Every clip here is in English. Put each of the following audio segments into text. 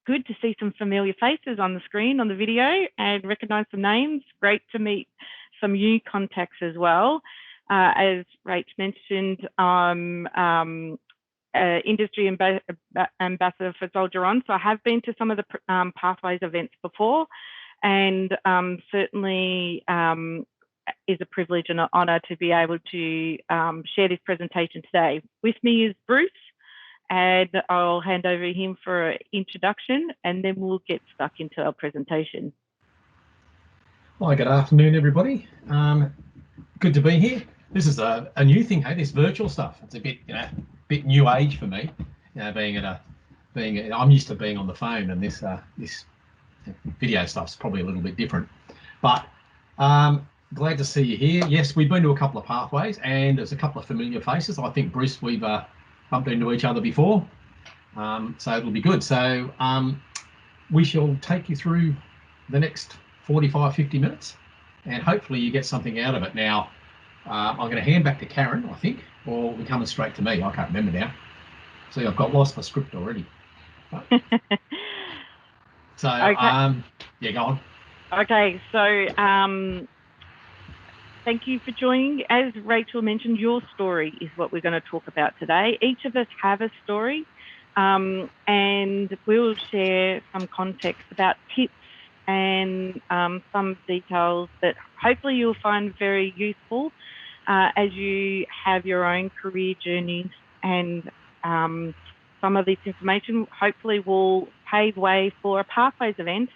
good to see some familiar faces on the screen on the video and recognise some names. Great to meet some new contacts as well. As Rach mentioned, industry ambassador for Soldier On, so I have been to some of the Pathways events before, and certainly is a privilege and an honour to be able to share this presentation today. With me is Bruce, and I'll hand over to him for an introduction, and then we'll get stuck into our presentation. Hi, good afternoon, everybody. Good to be here. This is a new thing, hey, this virtual stuff. It's a bit, bit new age for me. I'm used to being on the phone, and this video stuff's probably a little bit different. But glad to see you here. Yes, we've been to a couple of Pathways, and there's a couple of familiar faces. I think, Bruce, we've bumped into each other before, so it'll be good. So we shall take you through the next 45, 50 minutes, and hopefully you get something out of it. Now, I'm going to hand back to Karen, I think, or we're coming straight to me. I can't remember now. See, I've lost my script already. So, okay. Yeah, go on. Okay, so thank you for joining. As Rachel mentioned, your story is what we're going to talk about today. Each of us have a story, and we'll share some context about tips and some details that hopefully you'll find very useful as you have your own career journeys, and some of this information hopefully will pave way for a Pathways event,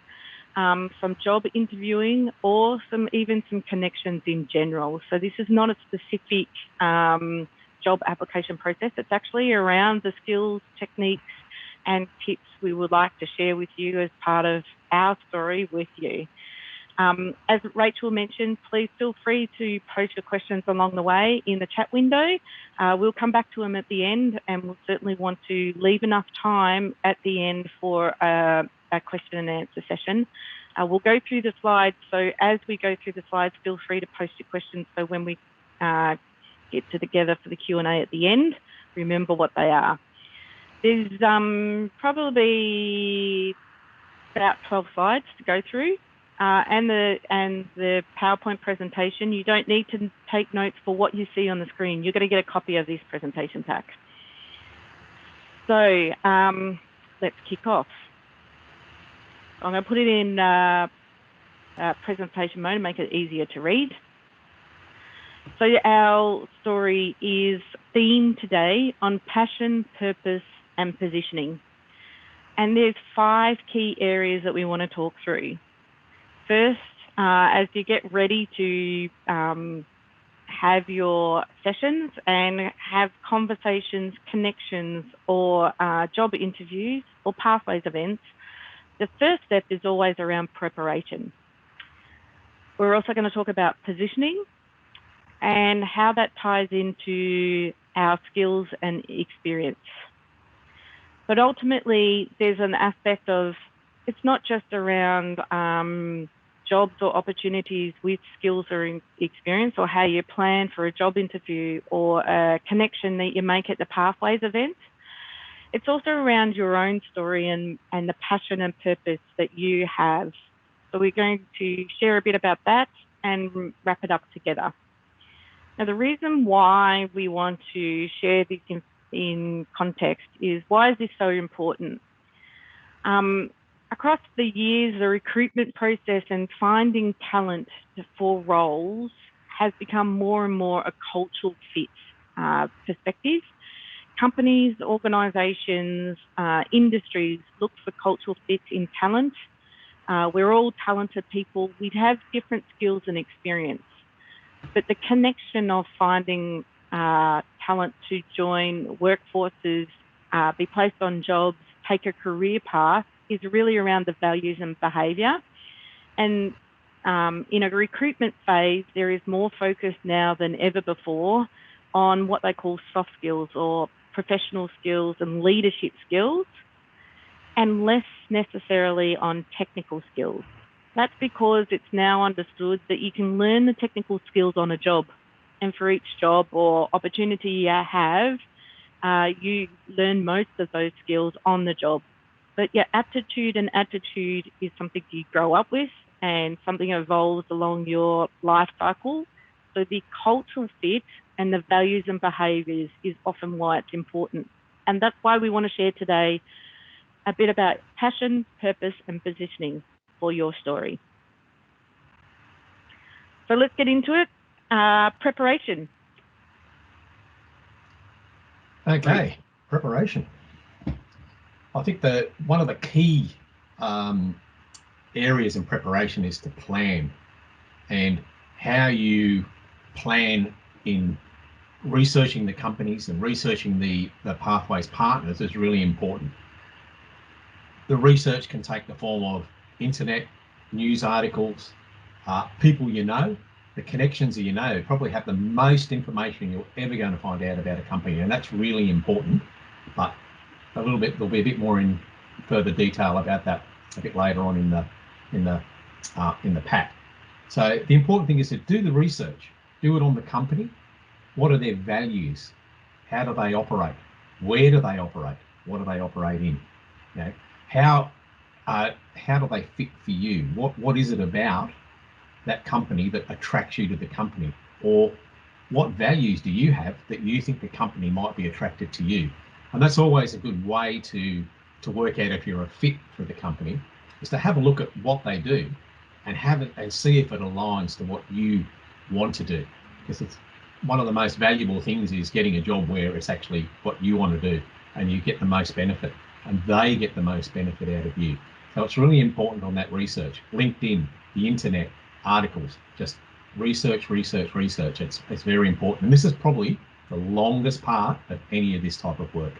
some job interviewing, or even some connections in general. So this is not a specific job application process. It's actually around the skills, techniques, and tips we would like to share with you as part of our story with you. As Rachel mentioned, please feel free to post your questions along the way in the chat window. We'll come back to them at the end, and we'll certainly want to leave enough time at the end for a question and answer session. We'll go through the slides, so as we go through the slides, feel free to post your questions, so when we get together for the Q&A at the end, remember what they are. There's probably about 12 slides to go through, and the PowerPoint presentation. You don't need to take notes for what you see on the screen. You're going to get a copy of this presentation pack. So let's kick off. I'm going to put it in presentation mode and make it easier to read. So our story is themed today on passion, purpose, and positioning. And there's 5 key areas that we want to talk through. First, as you get ready to have your sessions and have conversations, connections, or job interviews or Pathways events, the first step is always around preparation. We're also going to talk about positioning and how that ties into our skills and experience. But ultimately, there's an aspect of, it's not just around jobs or opportunities with skills or experience, or how you plan for a job interview or a connection that you make at the Pathways event. It's also around your own story and the passion and purpose that you have. So we're going to share a bit about that and wrap it up together. Now, the reason why we want to share this in context is, why is this so important? Across the years, the recruitment process and finding talent for roles has become more and more a cultural fit perspective. Companies, organisations, industries look for cultural fits in talent. We're all talented people. We have different skills and experience, but the connection of finding talent to join workforces, be placed on jobs, take a career path, is really around the values and behaviour. And in a recruitment phase, there is more focus now than ever before on what they call soft skills or professional skills and leadership skills, and less necessarily on technical skills. That's because it's now understood that you can learn the technical skills on a job, and for each job or opportunity you have, you learn most of those skills on the job. But yeah, aptitude and attitude is something you grow up with and something that evolves along your life cycle. So the cultural fit and the values and behaviours is often why it's important. And that's why we want to share today a bit about passion, purpose, and positioning for your story. So let's get into it. Preparation. Okay, preparation. I think that one of the key areas in preparation is to plan, and how you plan in researching the companies and researching the Pathways partners is really important. The research can take the form of internet, news articles, people you know, the connections that you know probably have the most information you're ever going to find out about a company, and that's really important. But there'll be a bit more in further detail about that a bit later on in the pack. So the important thing is to do the research, do it on the company. What are their values? How do they operate? Where do they operate? What do they operate in? You know, how do they fit for you? What is it about that company that attracts you to the company? Or what values do you have that you think the company might be attracted to you? And that's always a good way to work out if you're a fit for the company, is to have a look at what they do and see if it aligns to what you want to do. Because it's one of the most valuable things is getting a job where it's actually what you want to do and you get the most benefit and they get the most benefit out of you. So it's really important on that research. LinkedIn, the internet, articles, just research. It's very important. And this is probably the longest part of any of this type of work.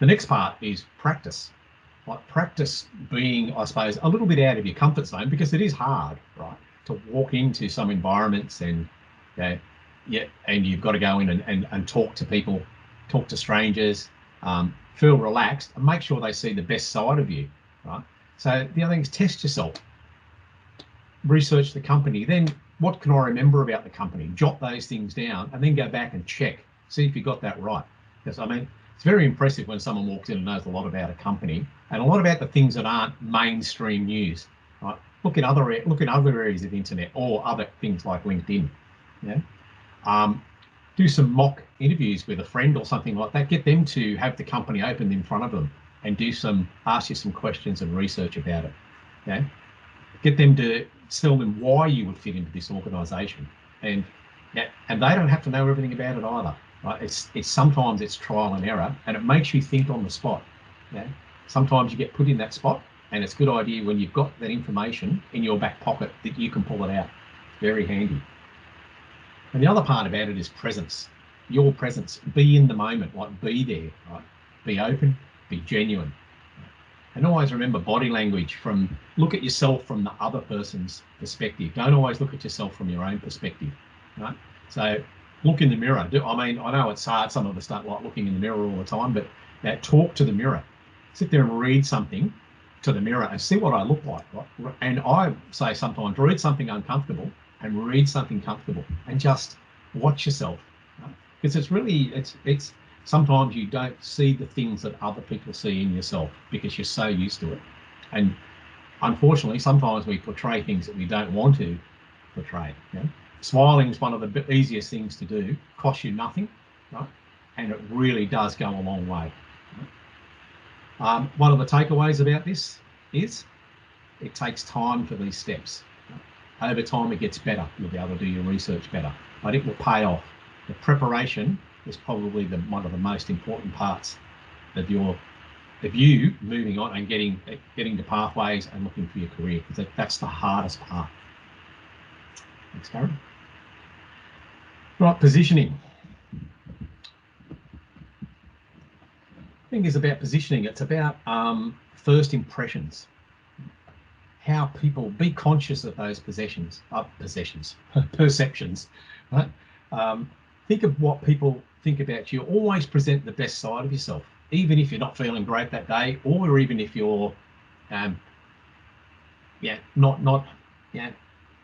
The next part is practice. Like practice being, I suppose, a little bit out of your comfort zone, because it is hard, right, to walk into some environments and and you've got to go in and talk to people, talk to strangers, feel relaxed and make sure they see the best side of you, right? So the other thing is test yourself, research the company. Then what can I remember about the company? Jot those things down and then go back and check, see if you got that right. Because I mean, it's very impressive when someone walks in and knows a lot about a company and a lot about the things that aren't mainstream news, right? Look at other areas of the internet or other things like LinkedIn. Do some mock interviews with a friend or something like that. Get them to have the company open in front of them and ask you some questions and research about it. Get them to tell them why you would fit into this organisation, and they don't have to know everything about it either. Right? It's sometimes it's trial and error, and it makes you think on the spot. Sometimes you get put in that spot, and it's a good idea when you've got that information in your back pocket that you can pull it out. Very handy. And the other part about it is presence. Your presence. Be in the moment, like be there, right? Be open, be genuine. And always remember body language. Look at yourself from the other person's perspective. Don't always look at yourself from your own perspective, right? So look in the mirror. I know it's hard. Some of us don't like looking in the mirror all the time, but talk to the mirror. Sit there and read something to the mirror and see what I look like. Right? And I say sometimes read something uncomfortable and read something comfortable and just watch yourself. Right? Because it's sometimes you don't see the things that other people see in yourself because you're so used to it. And unfortunately, sometimes we portray things that we don't want to portray. Smiling is one of the easiest things to do, costs you nothing, right? And it really does go a long way. Right? One of the takeaways about this is it takes time for these steps. Right? Over time, it gets better. You'll be able to do your research better, but it will pay off. The preparation is probably one of the most important parts of you moving on and getting to Pathways and looking for your career, because that's the hardest part. Thanks, Karen. Right, positioning. The thing is about positioning, it's about first impressions. How people, be conscious of those perceptions, right? Think of what people think about you. Always present the best side of yourself, even if you're not feeling great that day, or even if you're, not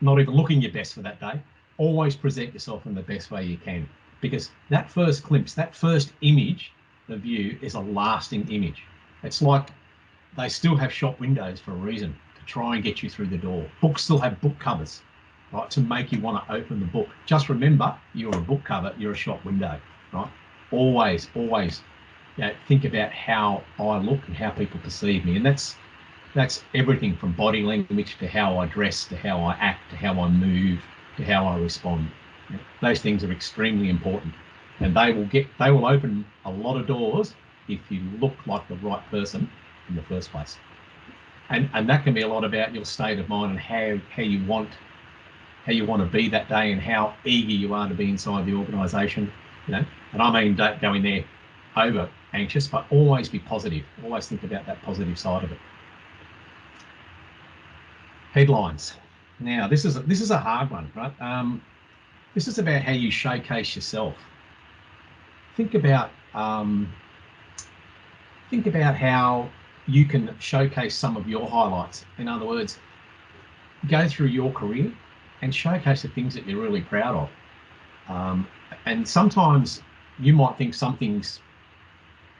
even looking your best for that day. Always present yourself in the best way you can, because that first glimpse, that first image of you is a lasting image. It's like they still have shop windows for a reason, to try and get you through the door. Books still have book covers, right, to make you want to open the book. Just remember, you're a book cover, you're a shop window, right? Always, always, think about how I look and how people perceive me. And that's everything from body language to how I dress, to how I act, to how I move, to how I respond. Those things are extremely important, and they will open a lot of doors if you look like the right person in the first place. And that can be a lot about your state of mind and how you want to be that day, and how eager you are to be inside the organisation. And I mean, don't go in there over anxious, but always be positive. Always think about that positive side of it. Headlines. Now, this is a hard one, right? This is about how you showcase yourself. Think about how you can showcase some of your highlights. In other words, go through your career and showcase the things that you're really proud of. And sometimes you might think something's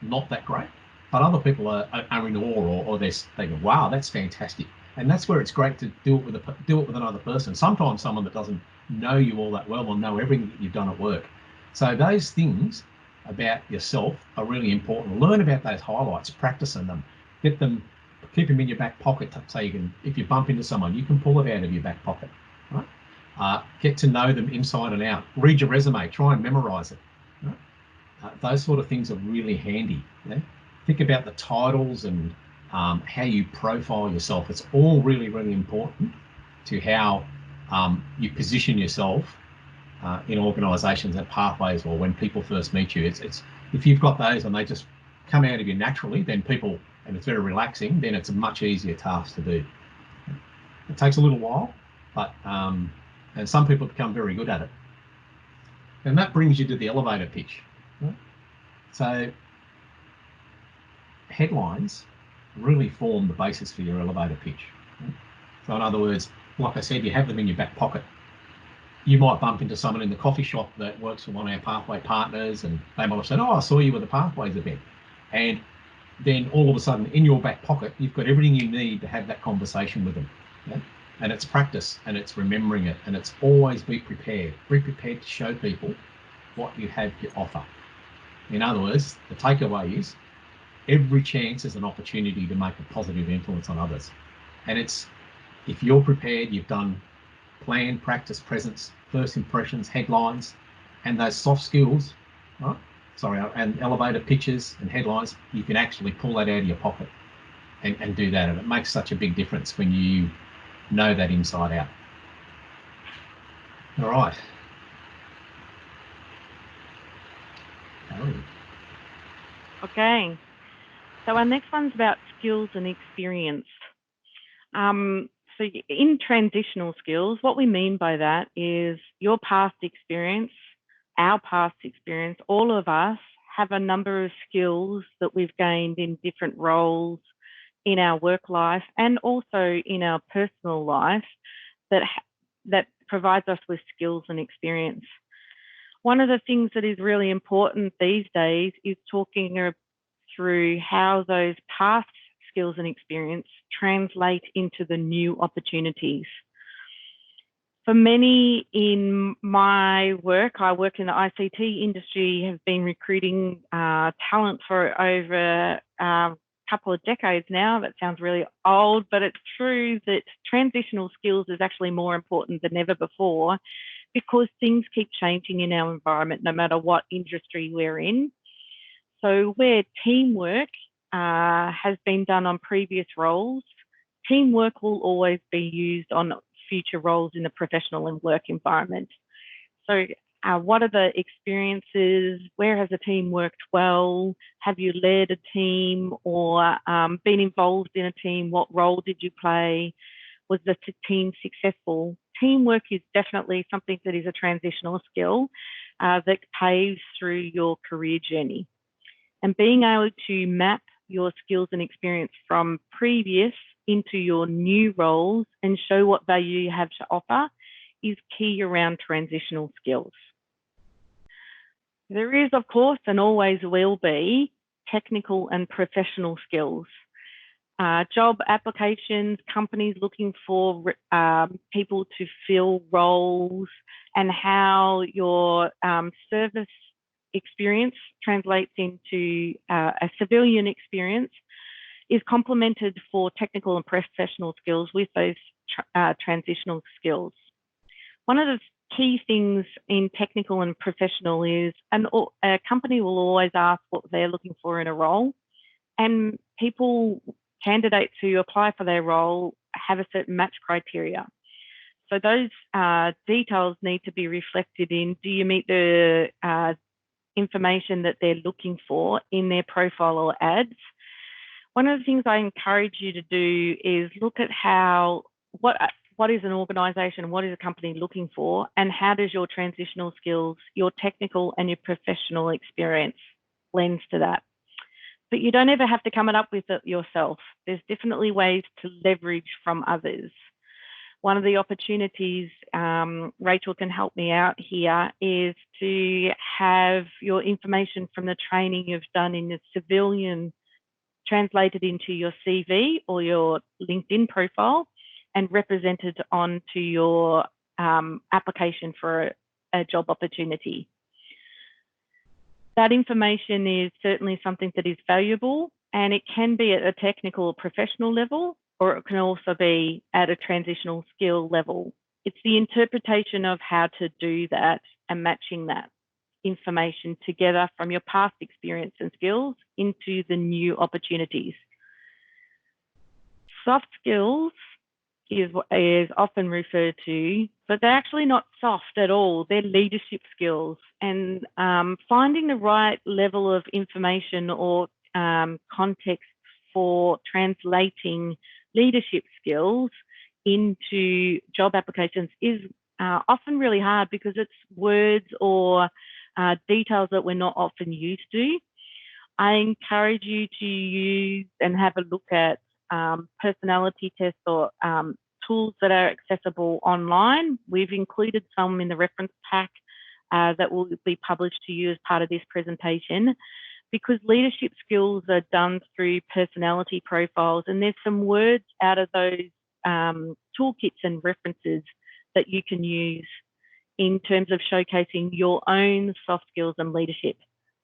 not that great, but other people are in awe, or they go, wow, that's fantastic. And that's where it's great to do it with another person. Sometimes someone that doesn't know you all that well will know everything that you've done at work. So those things about yourself are really important. Learn about those highlights, practice on them, keep them in your back pocket, so you can, if you bump into someone, you can pull it out of your back pocket. Right? Get to know them inside and out. Read your resume, try and memorize it. Right? Those sort of things are really handy. Think about the titles and how you profile yourself. It's all really, really important to how you position yourself in organisations and pathways, or when people first meet you. It's if you've got those and they just come out of you naturally, then and it's very relaxing, then it's a much easier task to do. It takes a little while, but and some people become very good at it. And that brings you to the elevator pitch. Right? So headlines really form the basis for your elevator pitch. Right? So in other words, like I said, you have them in your back pocket. You might bump into someone in the coffee shop that works for one of our Pathway partners, and they might have said, oh, I saw you at the Pathways event. And then all of a sudden, in your back pocket, you've got everything you need to have that conversation with them. Yeah? And it's practice, and it's remembering it, and it's always be prepared. Be prepared to show people what you have to offer. In other words, the takeaway is every chance is an opportunity to make a positive influence on others. And if you're prepared, you've done plan, practice, presence, first impressions, headlines, and those soft skills, right? And elevator pitches and headlines, you can actually pull that out of your pocket and do that. And it makes such a big difference when you know that inside out. All right. Okay. So our next one's about skills and experience. So in transitional skills, what we mean by that is your past experience, our past experience, all of us have a number of skills that we've gained in different roles in our work life and also in our personal life that provides us with skills and experience. One of the things that is really important these days is talking through how those past skills and experience translate into the new opportunities. For many in my work, I work in the ICT industry, have been recruiting talent for over a couple of decades now. That sounds really old, but it's true that transitional skills is actually more important than ever before, because things keep changing in our environment, no matter what industry we're in. So where teamwork has been done on previous roles, teamwork will always be used on future roles in the professional and work environment. So what are the experiences? Where has a team worked well? Have you led a team or been involved in a team? What role did you play? Was the team successful? Teamwork is definitely something that is a transitional skill that paves through your career journey. And being able to map your skills and experience from previous into your new roles and show what value you have to offer is key around transitional skills. There is, of course, and always will be, technical and professional skills. Job applications, companies looking for people to fill roles, and how your service experience translates into a civilian experience is complemented for technical and professional skills with those transitional skills. One of the key things in technical and professional is a company will always ask what they're looking for in a role, and candidates who apply for their role have a certain match criteria. So those details need to be reflected in, do you meet the information that they're looking for in their profile or ads? One of the things I encourage you to do is look at what is an organisation, what is a company looking for, and how does your transitional skills, your technical and your professional experience lends to that. But you don't ever have to come up with it yourself. There's definitely ways to leverage from others. One of the opportunities, Rachel can help me out here, is to have your information from the training you've done in the civilian translated into your CV or your LinkedIn profile and represented onto your application for a job opportunity. That information is certainly something that is valuable, and it can be at a technical or professional level, or it can also be at a transitional skill level. It's the interpretation of how to do that and matching that information together from your past experience and skills into the new opportunities. Soft skills is often referred to, but they're actually not soft at all. They're leadership skills, and finding the right level of information or context for translating leadership skills into job applications is often really hard because it's words or details that we're not often used to. I encourage you to use and have a look at personality tests or tools that are accessible online. We've included some in the reference pack that will be published to you as part of this presentation, because leadership skills are done through personality profiles, and there's some words out of those toolkits and references that you can use in terms of showcasing your own soft skills and leadership.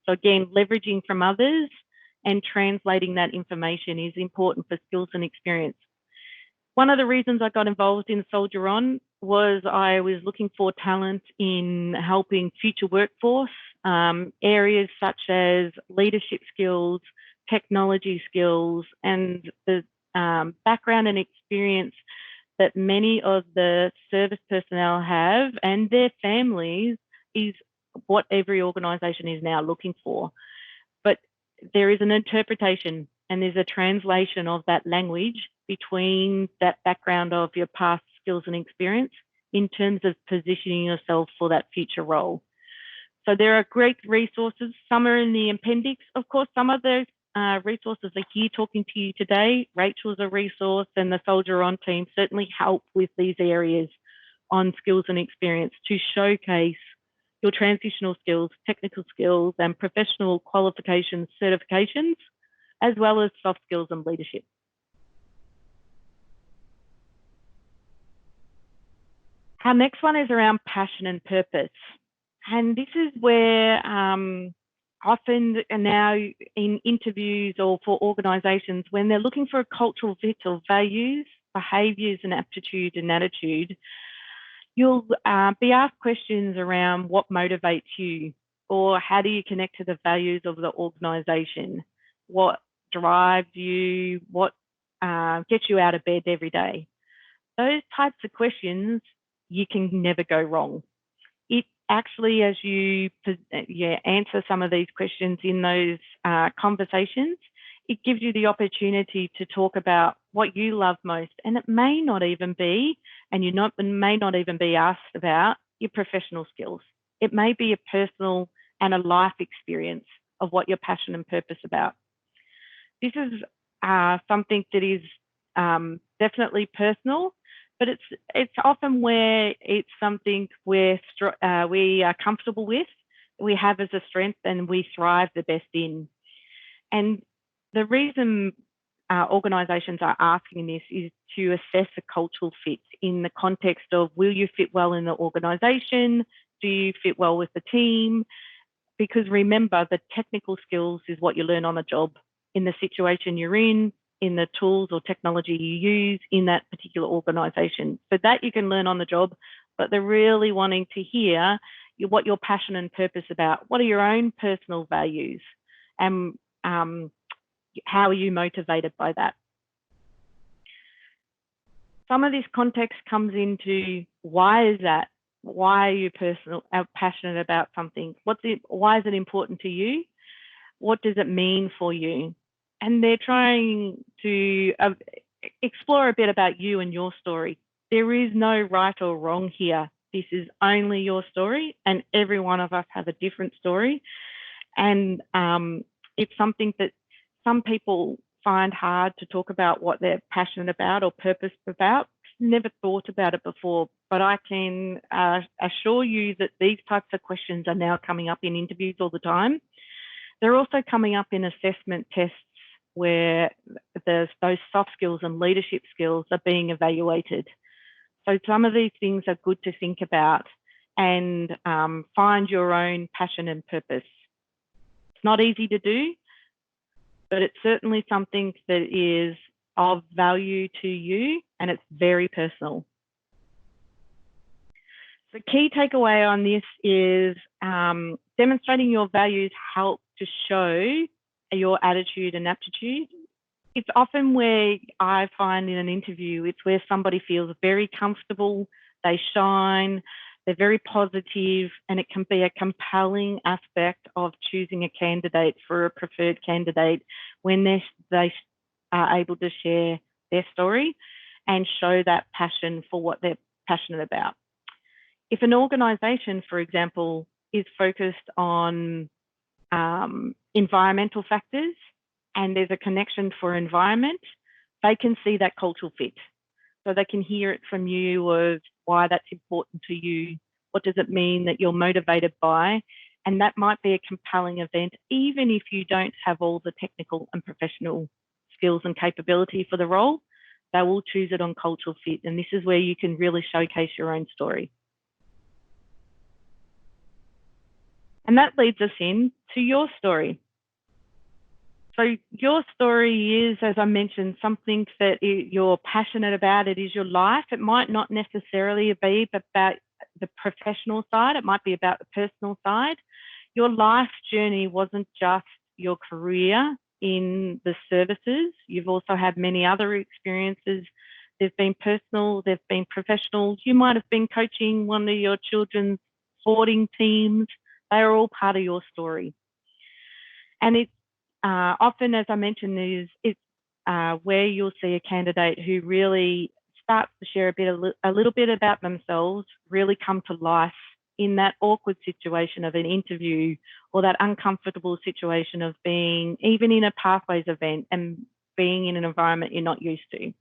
So again, leveraging from others and translating that information is important for skills and experience. One of the reasons I got involved in Soldier On was I was looking for talent in helping future workforce, areas such as leadership skills, technology skills, and the background and experience that many of the service personnel have and their families is what every organisation is now looking for. But there is an interpretation and there's a translation of that language between that background of your past skills and experience in terms of positioning yourself for that future role. So there are great resources. Some are in the appendix. Of course, some of those resources are here talking to you today. Rachel's a resource, and the Soldier On team certainly help with these areas on skills and experience to showcase your transitional skills, technical skills, and professional qualifications, certifications, as well as soft skills and leadership. Our next one is around passion and purpose. And this is where often now in interviews or for organisations, when they're looking for a cultural fit of values, behaviours and aptitude and attitude, you'll be asked questions around what motivates you, or how do you connect to the values of the organisation? What drives you? What gets you out of bed every day? Those types of questions, you can never go wrong. It actually, as you answer some of these questions in those conversations, it gives you the opportunity to talk about what you love most. And it may not even be, and may not even be asked about your professional skills. It may be a personal and a life experience of what your passion and purpose about. This is something that is definitely personal, but it's often where it's something we are comfortable with, we have as a strength, and we thrive the best in. And the reason organisations are asking this is to assess a cultural fit in the context of, will you fit well in the organisation? Do you fit well with the team? Because remember, the technical skills is what you learn on the job, in the situation you're in the tools or technology you use in that particular organisation. So that you can learn on the job, but they're really wanting to hear what your passion and purpose about. What are your own personal values? And how are you motivated by that? Some of this context comes into, why is that? Why are you passionate about something? Why is it important to you? What does it mean for you? And they're trying to explore a bit about you and your story. There is no right or wrong here. This is only your story, and every one of us have a different story. And it's something that some people find hard to talk about, what they're passionate about or purpose about. Never thought about it before, but I can assure you that these types of questions are now coming up in interviews all the time. They're also coming up in assessment tests where those soft skills and leadership skills are being evaluated. So some of these things are good to think about and find your own passion and purpose. It's not easy to do, but it's certainly something that is of value to you, and it's very personal. The key takeaway on this is demonstrating your values help to show your attitude and aptitude. It's often where I find in an interview, it's where somebody feels very comfortable, they shine, they're very positive, and it can be a compelling aspect of choosing a candidate for a preferred candidate when they are able to share their story and show that passion for what they're passionate about. If an organisation, for example, is focused on environmental factors and there's a connection for environment, they can see that cultural fit. So they can hear it from you of why that's important to you. What does it mean that you're motivated by? And that might be a compelling event, even if you don't have all the technical and professional skills and capability for the role. They will choose it on cultural fit. And this is where you can really showcase your own story. And that leads us in to your story. So your story is, as I mentioned, something that you're passionate about. It is your life. It might not necessarily be about the professional side. It might be about the personal side. Your life journey wasn't just your career in the services. You've also had many other experiences. They've been personal, they've been professional. You might have been coaching one of your children's sporting teams. They are all part of your story. And it's often, as I mentioned, it's where you'll see a candidate who really starts to share a little bit about themselves, really come to life in that awkward situation of an interview or that uncomfortable situation of being even in a Pathways event and being in an environment you're not used to.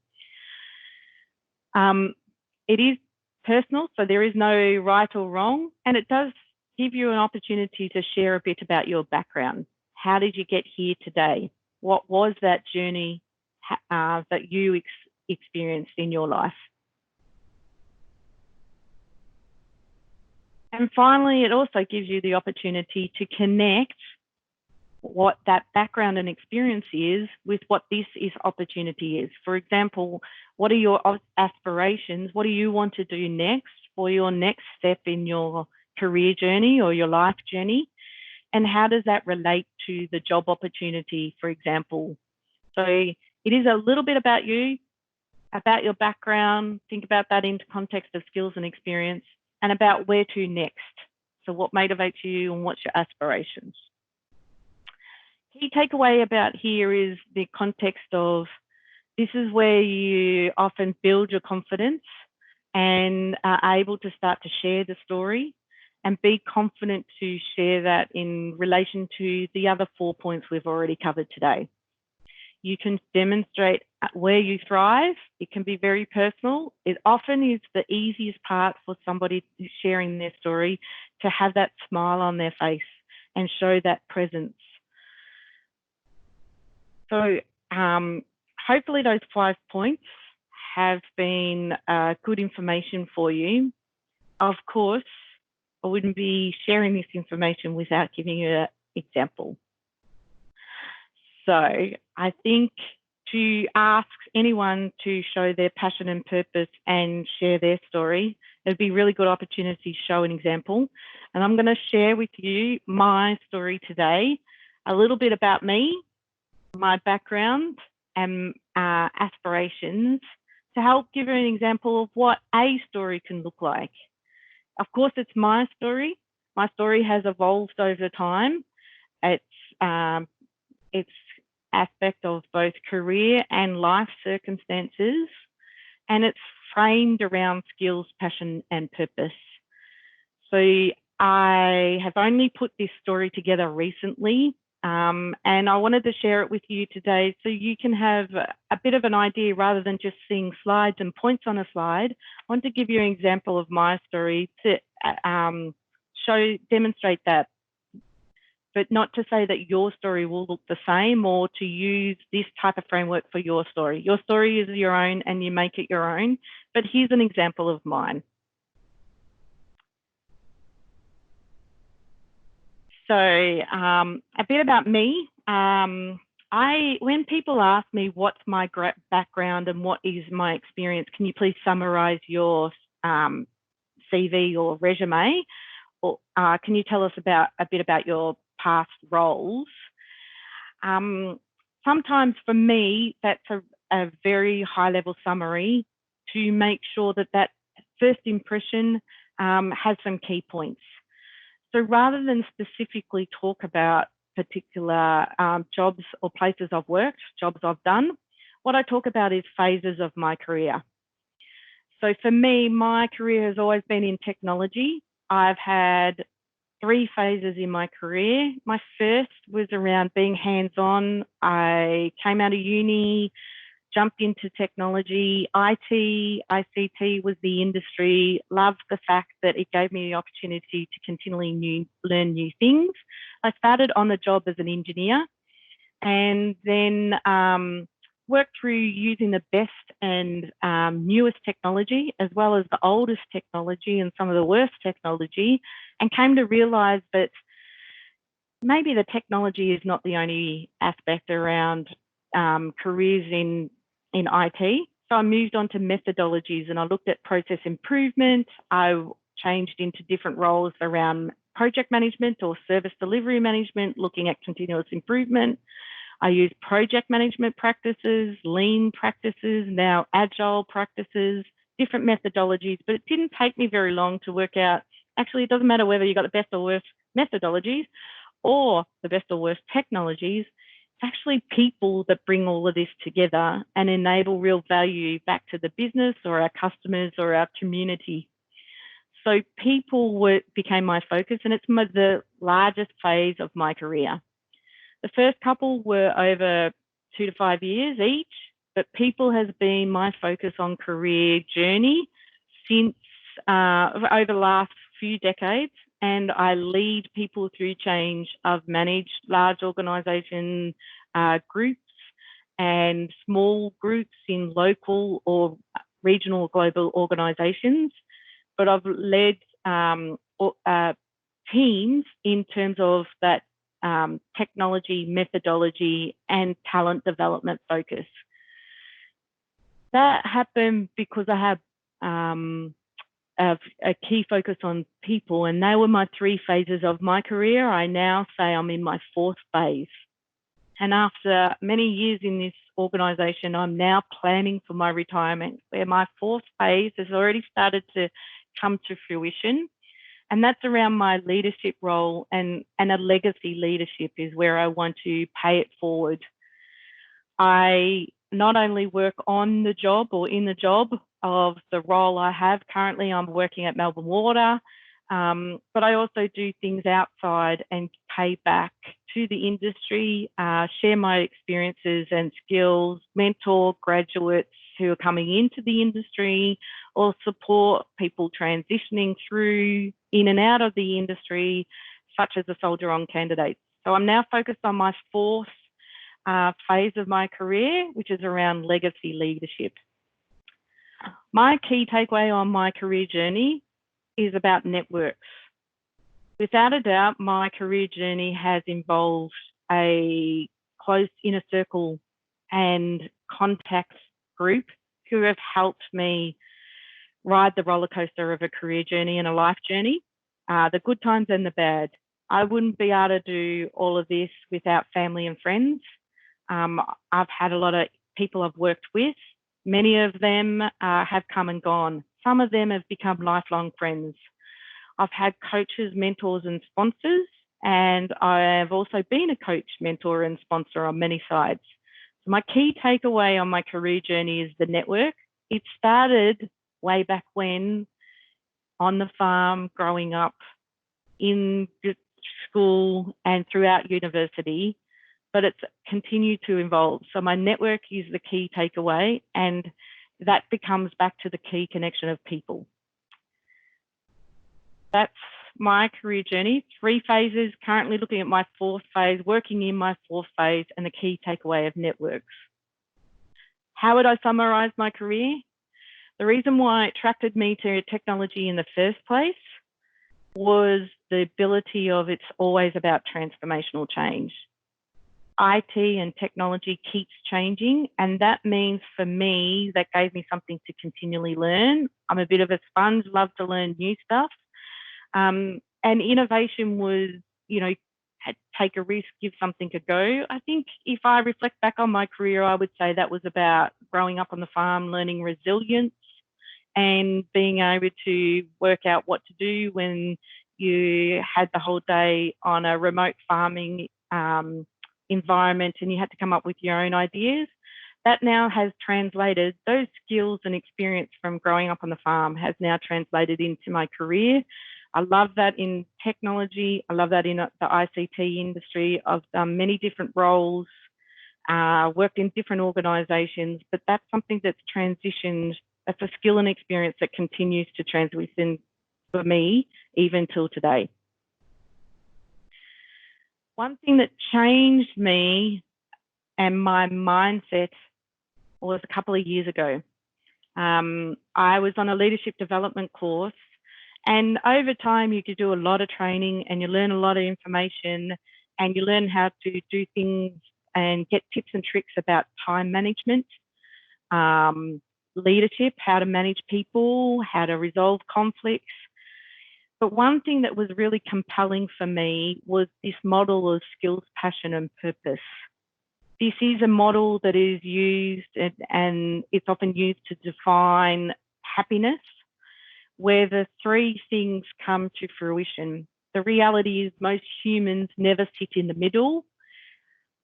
It is personal, so there is no right or wrong, and it does give you an opportunity to share a bit about your background. How did you get here today? What was that journey that you experienced in your life? And finally, it also gives you the opportunity to connect what that background and experience is with what this opportunity is. For example, what are your aspirations? What do you want to do next for your next step in your career journey or your life journey? And how does that relate to the job opportunity, for example? So it is a little bit about you, about your background. Think about that in context of skills and experience, and about where to next. So what motivates you and what's your aspirations? Key takeaway about here is the context of this is where you often build your confidence and are able to start to share the story and be confident to share that in relation to the other 4 points we've already covered today. You can demonstrate where you thrive. It can be very personal. It often is the easiest part for somebody sharing their story to have that smile on their face and show that presence. So hopefully those 5 points have been good information for you. Of course, I wouldn't be sharing this information without giving you an example. So I think to ask anyone to show their passion and purpose and share their story, it'd be a really good opportunity to show an example. And I'm going to share with you my story today, a little bit about me, my background and aspirations, to help give you an example of what a story can look like. Of course, it's my story. My story has evolved over time. It's aspect of both career and life circumstances, and it's framed around skills, passion, and purpose. So I have only put this story together recently, and I wanted to share it with you today so you can have a bit of an idea rather than just seeing slides and points on a slide. I want to give you an example of my story to demonstrate that, but not to say that your story will look the same or to use this type of framework for your story. Your story is your own and you make it your own, but here's an example of mine. So a bit about me. When people ask me what's my background and what is my experience, can you please summarize your CV or resume? Or can you tell us a bit about your past roles? Sometimes for me, that's a very high level summary to make sure that first impression has some key points. So rather than specifically talk about particular jobs or places I've worked, jobs I've done, what I talk about is phases of my career. So for me, my career has always been in technology. I've had 3 phases in my career. My first was around being hands-on. I came out of uni, jumped into technology, IT, ICT was the industry, loved the fact that it gave me the opportunity to continually learn new things. I started on the job as an engineer and then worked through using the best and newest technology, as well as the oldest technology and some of the worst technology, and came to realize that maybe the technology is not the only aspect around careers in IT. So I moved on to methodologies and I looked at process improvement. I changed into different roles around project management or service delivery management, looking at continuous improvement. I use project management practices, lean practices, now agile practices, different methodologies, but it didn't take me very long to work out, actually, it doesn't matter whether you've got the best or worst methodologies or the best or worst technologies. It's actually people that bring all of this together and enable real value back to the business or our customers or our community. So people became my focus, and it's the largest phase of my career. The first couple were over 2 to 5 years each, but people has been my focus on career journey since over the last few decades. And I lead people through change. I've managed large organisation groups and small groups in local or regional or global organisations, but I've led teams in terms of that technology, methodology, and talent development focus. That happened because I have a key focus on people, and they were my 3 phases of my career. I now say I'm in my 4th phase. And after many years in this organisation, I'm now planning for my retirement, where my 4th phase has already started to come to fruition. And that's around my leadership role, and a legacy leadership is where I want to pay it forward. I not only work on the job or in the job of the role I have currently, I'm working at Melbourne Water, but I also do things outside and pay back to the industry, share my experiences and skills, mentor graduates who are coming into the industry, or support people transitioning through in and out of the industry, such as the soldier on candidates. So I'm now focused on my 4th phase of my career, which is around legacy leadership. My key takeaway on my career journey is about networks. Without a doubt, my career journey has involved a close inner circle and contact group who have helped me ride the roller coaster of a career journey and a life journey, the good times and the bad. I wouldn't be able to do all of this without family and friends. I've had a lot of people I've worked with. Many of them have come and gone. Some of them have become lifelong friends. I've had coaches, mentors, and sponsors, and I have also been a coach, mentor, and sponsor on many sides. So my key takeaway on my career journey is the network. It started way back when, on the farm, growing up, in school, and throughout university, but it's continued to evolve. So my network is the key takeaway, and that becomes back to the key connection of people. That's my career journey. 3 phases, currently looking at my 4th phase, working in my 4th phase, and the key takeaway of networks. How would I summarize my career? The reason why it attracted me to technology in the first place was the ability of it's always about transformational change. IT and technology keeps changing, and that means for me, that gave me something to continually learn. I'm a bit of a sponge, love to learn new stuff. And innovation was, take a risk, give something a go. I think if I reflect back on my career, I would say that was about growing up on the farm, learning resilience, and being able to work out what to do when you had the whole day on a remote farming environment and you had to come up with your own ideas. That now has translated, those skills and experience from growing up on the farm has now translated into my career. I love that in technology. I love that in the ICT industry. I've done many different roles, worked in different organisations, but that's something that's transitioned. That's a skill and experience that continues to transition for me even till today. One thing that changed me and my mindset was a couple of years ago. I was on a leadership development course, and over time you could do a lot of training and you learn a lot of information and you learn how to do things and get tips and tricks about time management, leadership, how to manage people, how to resolve conflicts. But one thing that was really compelling for me was this model of skills, passion, and purpose. This is a model that is used and it's often used to define happiness, where the 3 things come to fruition. The reality is most humans never sit in the middle,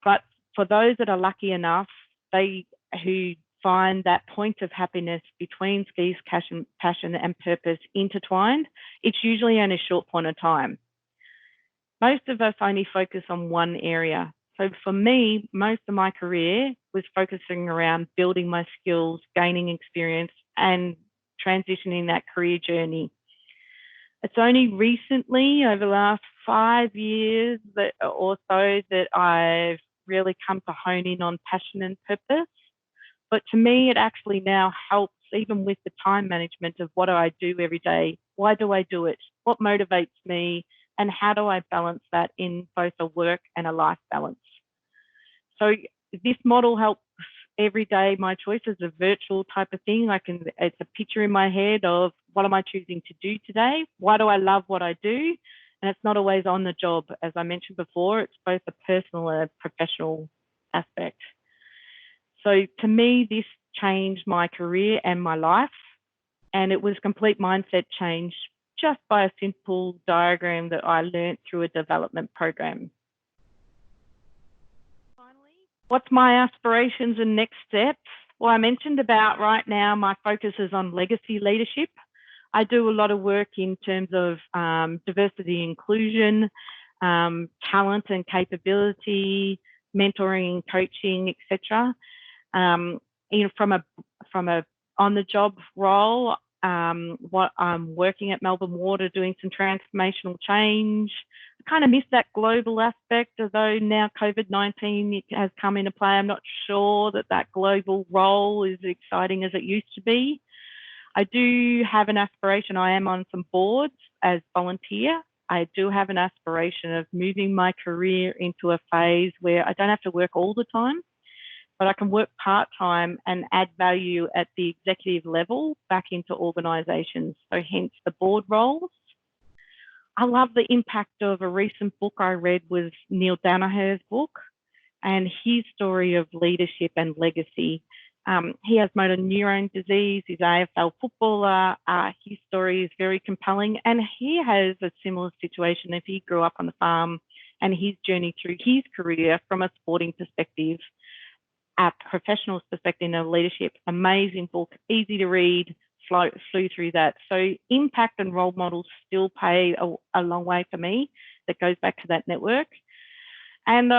but for those that are lucky enough, who find that point of happiness between skills, passion, and purpose intertwined, it's usually only a short point of time. Most of us only focus on one area. So for me, most of my career was focusing around building my skills, gaining experience, and transitioning that career journey. It's only recently, over the last 5 years or so, that I've really come to hone in on passion and purpose. But to me, it actually now helps, even with the time management of what do I do every day? Why do I do it? What motivates me? And how do I balance that in both a work and a life balance? So this model helps every day. My choice is a virtual type of thing. It's a picture in my head of what am I choosing to do today? Why do I love what I do? And it's not always on the job. As I mentioned before, it's both a personal and a professional aspect. So to me, this changed my career and my life, and it was complete mindset change just by a simple diagram that I learned through a development program. Finally, what's my aspirations and next steps? Well, I mentioned about right now, my focus is on legacy leadership. I do a lot of work in terms of diversity, inclusion, talent and capability, mentoring and coaching, etc. From a on-the-job role, what I'm working at Melbourne Water, doing some transformational change, kind of miss that global aspect, although now COVID-19 has come into play. I'm not sure that that global role is exciting as it used to be. I do have an aspiration. I am on some boards as volunteer. I do have an aspiration of moving my career into a phase where I don't have to work all the time, but I can work part-time and add value at the executive level back into organisations. So hence the board roles. I love the impact of a recent book I read was Neil Danaher's book and his story of leadership and legacy. He has motor neurone disease, he's an AFL footballer, his story is very compelling, and he has a similar situation if he grew up on the farm and his journey through his career from a sporting perspective, a professional perspective of leadership. Amazing book, easy to read, flew through that. So impact and role models still pay a long way for me. That goes back to that network. And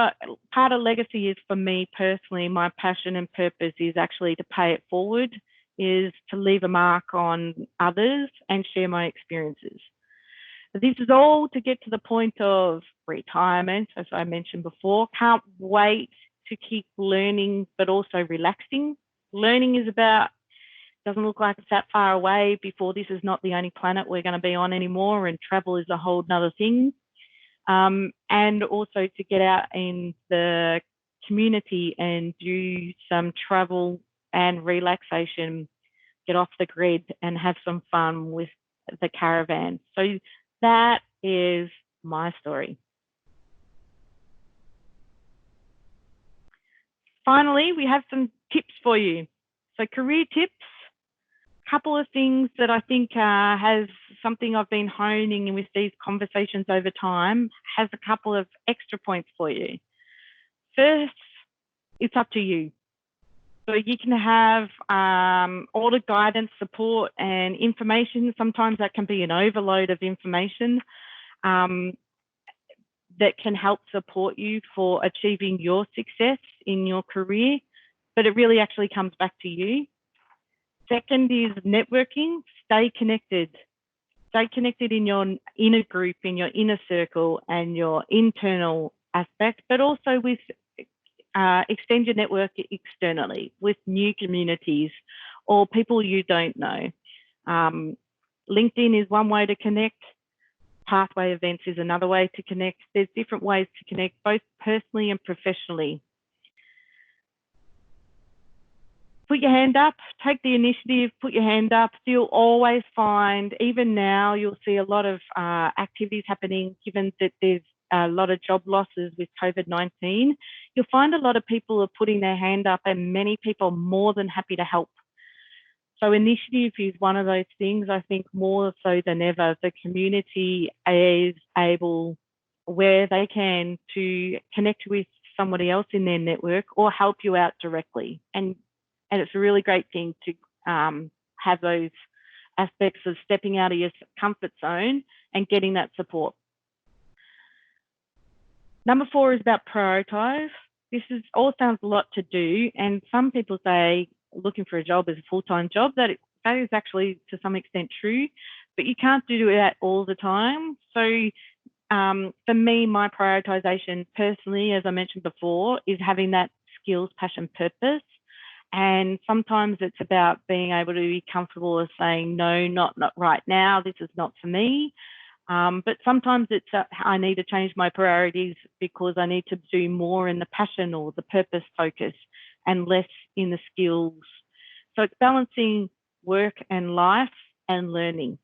part of legacy is, for me personally, my passion and purpose is actually to pay it forward, is to leave a mark on others and share my experiences. This is all to get to the point of retirement, as I mentioned before. Can't wait to keep learning, but also relaxing. Learning is about, doesn't look like it's that far away before this is not the only planet we're going to be on anymore, and travel is a whole nother thing. And also to get out in the community and do some travel and relaxation, get off the grid and have some fun with the caravan. So that is my story. Finally, we have some tips for you. So career tips. Couple of things that I think has something I've been honing with these conversations over time, has a couple of extra points for you. First, it's up to you. So you can have all the guidance, support and information. Sometimes that can be an overload of information that can help support you for achieving your success in your career, but it really actually comes back to you. Second is networking. Stay connected. Stay connected in your inner group, in your inner circle and your internal aspect, but also with extend your network externally with new communities or people you don't know. LinkedIn is one way to connect. Pathway events is another way to connect. There's different ways to connect, both personally and professionally. Put your hand up, take the initiative, put your hand up. You'll always find, even now, you'll see a lot of activities happening, given that there's a lot of job losses with COVID-19. You'll find a lot of people are putting their hand up, and many people are more than happy to help. So initiative is one of those things. I think more so than ever, the community is able, where they can, to connect with somebody else in their network or help you out directly. And it's a really great thing to have those aspects of stepping out of your comfort zone and getting that support. Number 4 is about prioritize. This is all sounds a lot to do, and some people say looking for a job is a full-time job. That is actually to some extent true, but you can't do that all the time. So for me, my prioritization personally, as I mentioned before, is having that skills, passion, purpose. And sometimes it's about being able to be comfortable with saying, no, not right now, this is not for me. But sometimes it's I need to change my priorities because I need to do more in the passion or the purpose focus and less in the skills. So it's balancing work and life and learning.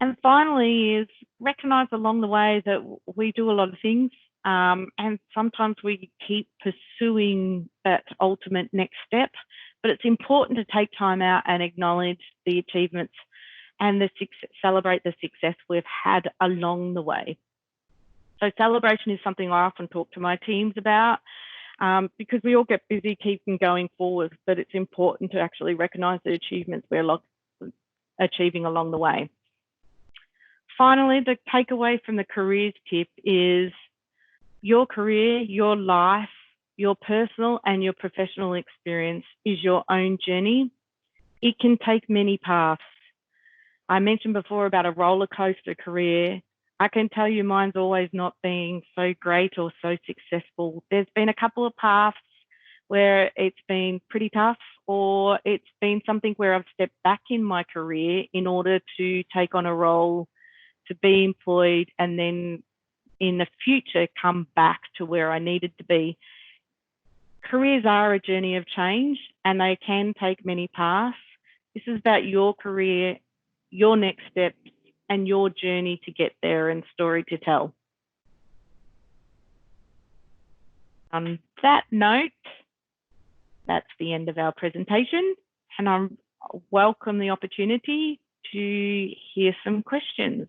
And finally is recognize along the way that we do a lot of things. And sometimes we keep pursuing that ultimate next step, but it's important to take time out and acknowledge the achievements and celebrate the success we've had along the way. So celebration is something I often talk to my teams about because we all get busy keeping going forward, but it's important to actually recognise the achievements we're achieving along the way. Finally, the takeaway from the careers tip is your career, your life, your personal and your professional experience is your own journey. It can take many paths. I mentioned before about a roller coaster career. I can tell you mine's always not been so great or so successful. There's been a couple of paths where it's been pretty tough, or it's been something where I've stepped back in my career in order to take on a role, to be employed, and then in the future come back to where I needed to be. Careers are a journey of change, and they can take many paths. This is about your career, your next steps, and your journey to get there and story to tell. On that note, that's the end of our presentation, and I welcome the opportunity to hear some questions.